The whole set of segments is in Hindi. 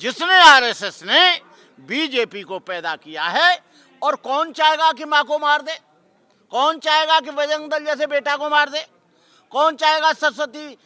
जिसने आरएसएस ने बीजेपी को पैदा किया है। और कौन चाहेगा कि माँ को मार दे? कौन चाहेगा कि बजरंग दल जैसे बेटा को मार दे? कौन चाहेगा सरस्वती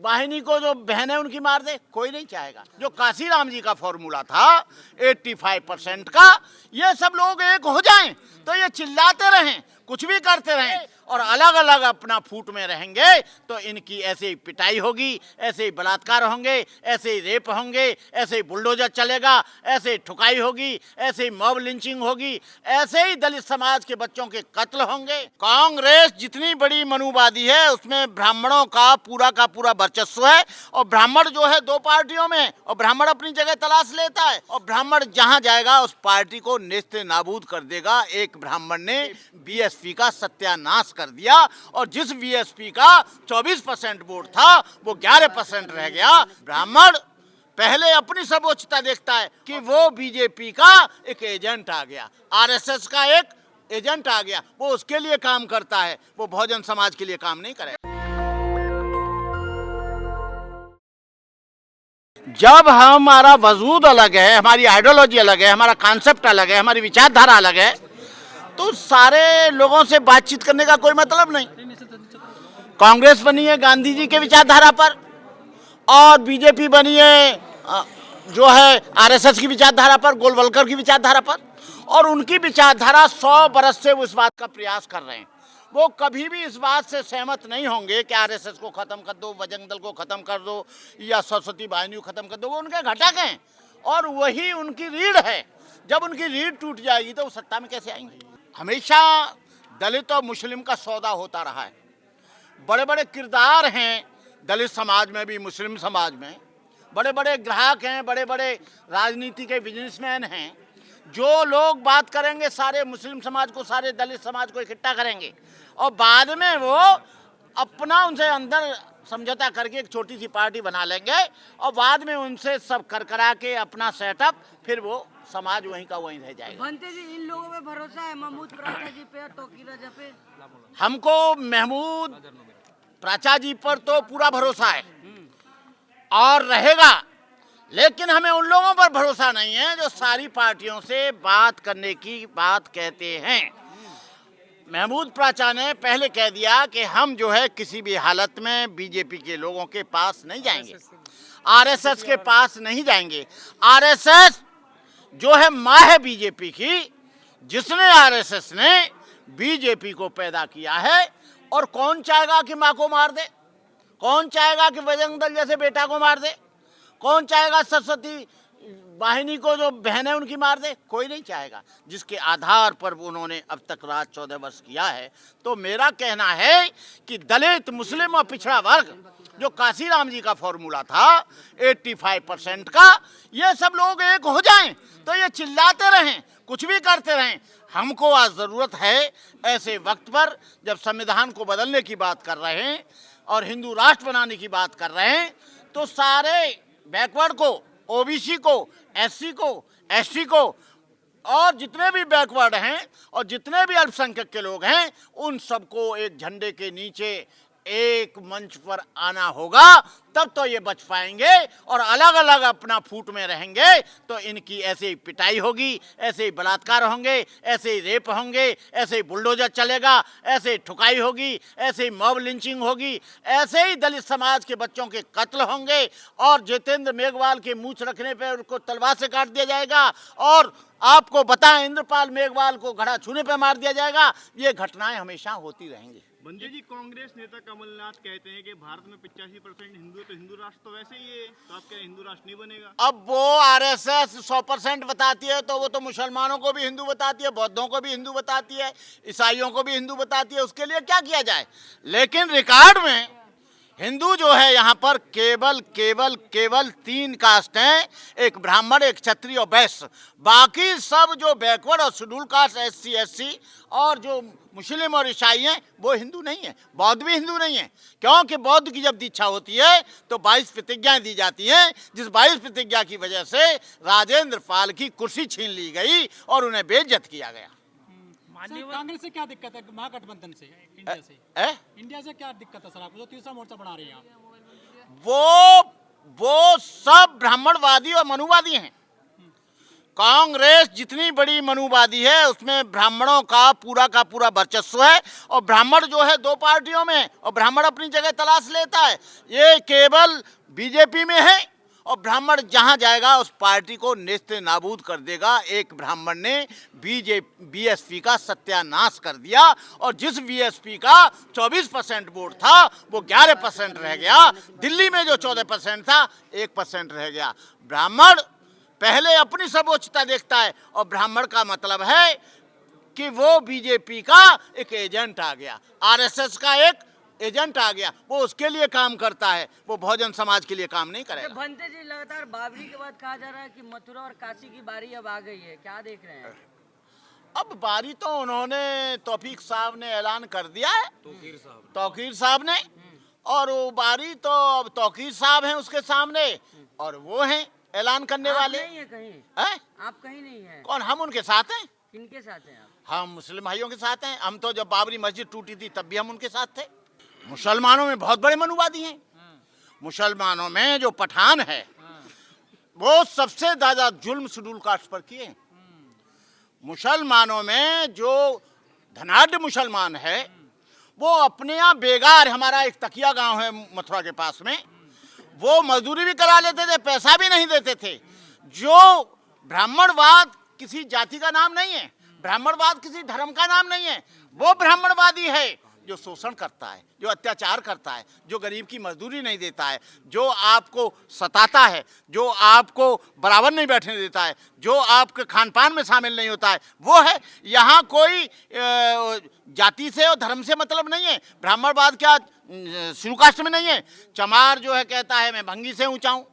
वाहिनी को जो बहन है उनकी मार दे? कोई नहीं चाहेगा। जो काशीराम जी का फॉर्मूला था 85% का, ये सब लोग एक हो जाएं तो ये चिल्लाते रहें, कुछ भी करते रहें और अलग अलग अपना फूट में रहेंगे तो इनकी ऐसे ही पिटाई होगी, ऐसे ही बलात्कार होंगे, ऐसे ही रेप होंगे, ऐसे ही बुलडोजर चलेगा, ऐसे ही ठुकाई होगी, ऐसे ही मॉब लिंचिंग होगी, ऐसे ही दलित समाज के बच्चों के कत्ल होंगे। कांग्रेस जितनी बड़ी मनुवादी है उसमें ब्राह्मणों का पूरा वर्चस्व है और ब्राह्मण जो है 2 पार्टियों में और ब्राह्मण अपनी जगह तलाश लेता है और ब्राह्मण जहां जाएगा उस पार्टी को नेस्ते नाबूद कर देगा। एक ब्राह्मण ने बीएसपी का सत्यानाश कर दिया और जिस बीएसपी का 24% वोट था वो 11% रह गया। ब्राह्मण पहले अपनी सर्वोच्चता देखता है कि वो बीजेपी का एक एजेंट आ गया, आरएसएस का एक एजेंट आ गया, वो उसके लिए काम करता है, वो बहुजन समाज के लिए काम नहीं करेगा। जब हमारा वजूद अलग है, हमारी आइडियोलॉजी अलग है, हमारा कॉन्सेप्ट अलग है, हमारी विचारधारा अलग है, तो सारे लोगों से बातचीत करने का कोई मतलब नहीं। कांग्रेस बनी है गांधी जी के विचारधारा पर और बीजेपी बनी है जो है आरएसएस की विचारधारा पर, गोलवलकर की विचारधारा पर, और उनकी विचारधारा 100 बरस से वो इस बात का प्रयास कर रहे हैं। वो कभी भी इस बात से सहमत नहीं होंगे कि आरएसएस को खत्म कर दो, बजरंग दल को खत्म कर दो या सरस्वती वाहिनी को खत्म कर दो। वो उनके घटक हैं और वही उनकी रीढ़ है। जब उनकी रीढ़ टूट जाएगी तो वो सत्ता में कैसे आएंगे? हमेशा दलित और मुस्लिम का सौदा होता रहा है। बड़े बड़े किरदार हैं दलित समाज में भी, मुस्लिम समाज में बड़े बड़े ग्राहक हैं, बड़े बड़े राजनीति के बिजनेसमैन हैं। जो लोग बात करेंगे सारे मुस्लिम समाज को, सारे दलित समाज को इकट्ठा करेंगे और बाद में वो अपना उनसे अंदर समझौता करके एक छोटी सी पार्टी बना लेंगे और बाद में उनसे सब करा के अपना सेटअप, फिर वो समाज वहीं का वहीं रह जाएगा। बनते जी, इन लोगों पे भरोसा है महमूद प्राचा जी पे, तोकीर रजा पे? हमको महमूद प्राचा जी पर तो पूरा भरोसा है और रहेगा, लेकिन हमें उन लोगों पर भरोसा नहीं है जो सारी पार्टियों से बात करने की बात कहते हैं। महमूद प्राचा ने पहले कह दिया कि हम जो है किसी भी हालत में बीजेपी के लोगों के पास नहीं जाएंगे, आरएसएस के पास नहीं जाएंगे। आरएसएस जो है माँ है बीजेपी की, जिसने आरएसएस ने बीजेपी को पैदा किया है। और कौन चाहेगा कि माँ को मार दे? कौन चाहेगा कि बजरंग दल जैसे बेटा को मार दे? कौन चाहेगा सरस्वती वाहिनी को जो बहन है उनकी मार दे? कोई नहीं चाहेगा। जिसके आधार पर उन्होंने अब तक राज 14 वर्ष किया है। तो मेरा कहना है कि दलित, मुस्लिम और पिछड़ा वर्ग जो काशीराम जी का फॉर्मूला था 85% का, ये सब लोग एक हो जाएं तो ये चिल्लाते रहें, कुछ भी करते रहें। हमको आज ज़रूरत है ऐसे वक्त पर जब संविधान को बदलने की बात कर रहे हैं और हिंदू राष्ट्र बनाने की बात कर रहे हैं, तो सारे बैकवर्ड को, ओबीसी को, एससी को, एसटी को और जितने भी बैकवर्ड हैं और जितने भी अल्पसंख्यक के लोग हैं, उन सबको एक झंडे के नीचे एक मंच पर आना होगा, तब तो ये बच पाएंगे। और अलग अलग अपना फूट में रहेंगे तो इनकी ऐसे ही पिटाई होगी, ऐसे ही बलात्कार होंगे, ऐसे ही रेप होंगे, ऐसे ही बुलडोजर चलेगा, ऐसे ही ठुकाई होगी, ऐसे ही मॉब लिंचिंग होगी, ऐसे ही दलित समाज के बच्चों के कत्ल होंगे और जितेंद्र मेघवाल के मूंछ रखने पर उनको तलवार से काट दिया जाएगा और आपको बताएं इंद्रपाल मेघवाल को घड़ा छूने पर मार दिया जाएगा। ये घटनाएं हमेशा होती रहेंगी। बंदे जी, कांग्रेस नेता कमलनाथ कहते हैं कि भारत में 85% हिंदू है, तो हिंदू राष्ट्र तो वैसे ही है, तो आप कह रहे हैं हिंदू राष्ट्र नहीं बनेगा? अब वो आरएसएस 100% बताती है तो वो तो मुसलमानों को भी हिंदू बताती है, बौद्धों को भी हिंदू बताती है, ईसाइयों को भी हिंदू बताती है। उसके लिए क्या किया जाए? लेकिन रिकॉर्ड में हिंदू जो है यहाँ पर केवल 3 कास्ट हैं, एक ब्राह्मण, एक क्षत्रिय और वैश्य। बाकी सब जो बैकवर्ड और शेड्यूल कास्ट, एससी, एससी और जो मुस्लिम और ईसाई हैं वो हिंदू नहीं है। बौद्ध भी हिंदू नहीं है, क्योंकि बौद्ध की जब दीक्षा होती है तो 22 प्रतिज्ञाएं दी जाती हैं, जिस 22 प्रतिज्ञा की वजह से राजेंद्र पाल की कुर्सी छीन ली गई और उन्हें बेइज्जत किया गया। कांग्रेस से क्या दिक्कत है? महागठबंधन से, इंडिया से क्या दिक्कत है सर आपको, जो तीसरा मोर्चा बना रहे हैं आप? वो वो सब ब्राह्मणवादी और मनुवादी हैं। कांग्रेस जितनी बड़ी मनुवादी है उसमें ब्राह्मणों का पूरा वर्चस्व है, और ब्राह्मण जो है दो पार्टियों में, और ब्राह्मण अपनी जगह तलाश लेता है। ये केवल बीजेपी में है, और ब्राह्मण जहां जाएगा उस पार्टी को नेस्ते नाबूद कर देगा। एक ब्राह्मण ने बीएसपी का सत्यानाश कर दिया, और जिस बीएसपी का 24% वोट था वो 11% रह गया। दिल्ली में जो 14% था 1% रह गया। ब्राह्मण पहले अपनी सर्वोच्चता देखता है, और ब्राह्मण का मतलब है कि वो बीजेपी का एक एजेंट आ गया, आरएसएस का एक एजेंट आ गया, वो उसके लिए काम करता है, वो बहुजन समाज के लिए काम नहीं करेगा। भंते जी, लगातार बाबरी के बाद कहा जा रहा है कि मथुरा और काशी की बारी अब आ गई है, क्या देख रहे हैं? अब बारी तो उन्होंने तौफीक साहब ने ऐलान कर दिया है, तौकीर साहब ने, और वो बारी तो अब तौकीर साहब हैं उसके सामने, और वो हैं ऐलान करने वाले। नहीं है कहीं हैं? आप कहीं नहीं है? कौन? हम उनके साथ हैं। किनके साथ हैं आप? हम मुस्लिम भाइयों के साथ हैं। हम तो जब बाबरी मस्जिद टूटी थी तब भी हम उनके साथ थे। मुसलमानों में बहुत बड़े मनुवादी हैं। मुसलमानों में जो पठान है वो सबसे ज्यादा जुल्म शेड्यूल कास्ट पर किए। मुसलमानों में जो धनाढ़ मुसलमान है वो अपने यहाँ बेगार, हमारा एक तकिया गांव है मथुरा के पास में, वो मजदूरी भी करा लेते थे, पैसा भी नहीं देते थे। जो ब्राह्मणवाद किसी जाति का नाम नहीं है, ब्राह्मणवाद किसी धर्म का नाम नहीं है, वो ब्राह्मणवादी है जो शोषण करता है, जो अत्याचार करता है, जो गरीब की मजदूरी नहीं देता है, जो आपको सताता है, जो आपको बराबर नहीं बैठने देता है, जो आपके खान पान में शामिल नहीं होता है, वो है। यहाँ कोई जाति से और धर्म से मतलब नहीं है। ब्राह्मणवाद क्या शुरू कास्ट में नहीं है? चमार जो है कहता है मैं भंगी से ऊंचा हूँ,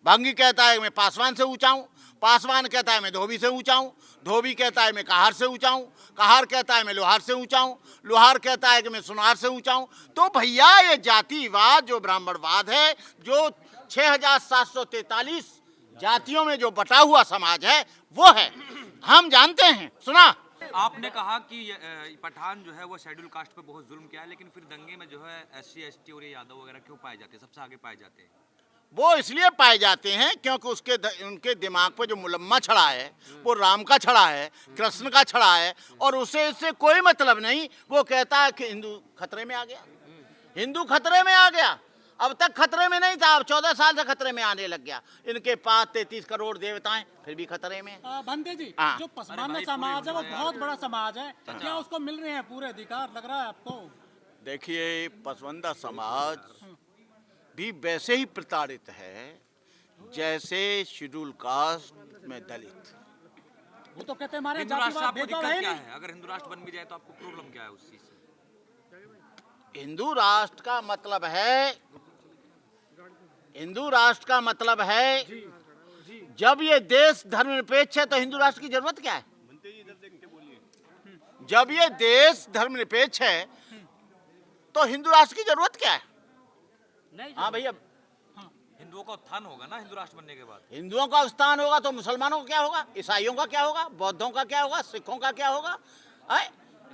भंगी कहता है मैं पासवान से ऊंचा हूँ, पासवान कहता है मैं धोबी से ऊंचा हूँ, धोबी कहता है मैं कहार से ऊंचा हूँ, कहार कहता है मैं लोहार से ऊंचा हूँ, लोहार कहता है कि मैं सुनार से ऊंचा हूँ। तो भैया ये जातिवाद जो ब्राह्मणवाद है, जो 6743 जातियों में जो बटा हुआ समाज है वो है, हम जानते हैं। सुना आपने कहा कि पठान जो है वो शेड्यूल कास्ट पे बहुत जुल्म किया है, लेकिन फिर दंगे में जो है SC ST और ये यादव वगैरह क्यों पाए जाते हैं, सबसे आगे पाए जाते हैं? वो इसलिए पाए जाते हैं क्योंकि उनके दिमाग पे जो मुलम्मा छड़ा है वो राम का छड़ा है, कृष्ण का छड़ा है, और उसे इससे कोई मतलब नहीं। वो कहता है कि हिंदू खतरे में आ गया, हिंदू खतरे में आ गया। अब तक खतरे में नहीं था, अब 14 साल से खतरे में आने लग गया। इनके पास 33 करोड़ देवताएं फिर भी खतरे में। भंते जी, हाँ। जो पसमानदा समाज है वो बहुत बड़ा समाज है, क्या उसको मिल रहे हैं पूरे अधिकार, लग रहा है आपको? देखिए, पसमानदा समाज भी वैसे ही प्रताड़ित है जैसे शेड्यूल कास्ट में दलित। वो तो कहते हैं हमारे हिंदू राष्ट्र जातिवाद आपको भेदभाव दिक्कत है क्या नहीं। है? अगर हिंदू राष्ट्र बन भी जाए तो आपको प्रॉब्लम क्या है उस चीज से? हिंदू राष्ट्र का मतलब है, हिंदू राष्ट्र का मतलब है जब ये देश धर्मनिरपेक्ष है तो हिंदू राष्ट्र की जरूरत क्या है? जब ये देश धर्मनिरपेक्ष है तो हिंदू राष्ट्र की जरूरत क्या है? नहीं हाँ भैया, हिंदुओं का उत्थान होगा ना हिंदू राष्ट्र बनने के बाद? हिंदुओं का स्थान होगा तो मुसलमानों का क्या होगा, ईसाइयों का क्या होगा, बौद्धों का क्या होगा, सिखों का क्या होगा?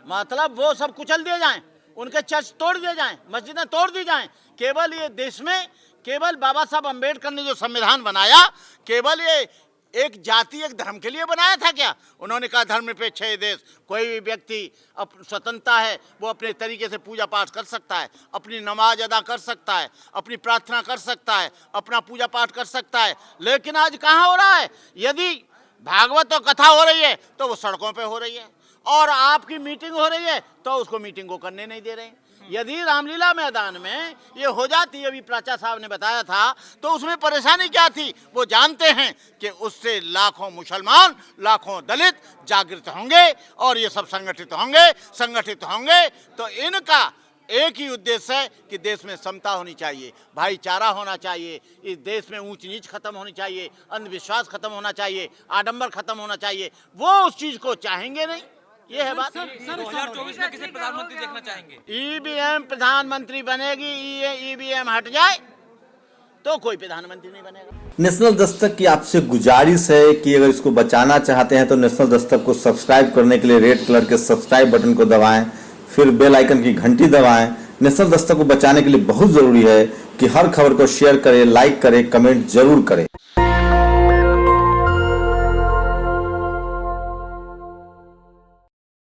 मतलब वो सब कुचल दिए जाएं, उनके चर्च तोड़ दिए जाएं, मस्जिदें तोड़ दी जाएं। केवल ये देश में केवल बाबा साहब अम्बेडकर ने जो संविधान बनाया, केवल ये एक जाति एक धर्म के लिए बनाया था क्या? उन्होंने कहा धर्मनिरपेक्ष है ये देश, कोई भी व्यक्ति स्वतंत्रता है, वो अपने तरीके से पूजा पाठ कर सकता है, अपनी नमाज अदा कर सकता है, अपनी प्रार्थना कर सकता है, अपना पूजा पाठ कर सकता है। लेकिन आज कहाँ हो रहा है? यदि भागवत और कथा हो रही है तो वो सड़कों पे हो रही है, और आपकी मीटिंग हो रही है तो उसको मीटिंग को करने नहीं दे रहे हैं। यदि रामलीला मैदान में ये हो जाती, अभी प्राचा साहब ने बताया था, तो उसमें परेशानी क्या थी? वो जानते हैं कि उससे लाखों मुसलमान, लाखों दलित जागृत होंगे और ये सब संगठित होंगे। तो इनका एक ही उद्देश्य है कि देश में समता होनी चाहिए, भाईचारा होना चाहिए, इस देश में ऊंच नीच खत्म होनी चाहिए, अंधविश्वास खत्म होना चाहिए, आडंबर खत्म होना चाहिए। वो उस चीज को चाहेंगे नहीं। ये है बात। 2024 में किसे प्रधानमंत्री देखना चाहेंगे? ईवीएम प्रधानमंत्री बनेगी, ईवीएम हट जाए तो कोई प्रधानमंत्री नहीं बनेगा। नेशनल दस्तक की आपसे गुजारिश है कि अगर इसको बचाना चाहते हैं तो नेशनल दस्तक को सब्सक्राइब करने के लिए रेड कलर के सब्सक्राइब बटन को दबाएं, फिर बेल आइकन की घंटी दबाएं। नेशनल दस्तक को बचाने के लिए बहुत जरूरी है कि हर खबर को शेयर करें, लाइक करें, कमेंट जरूर करें।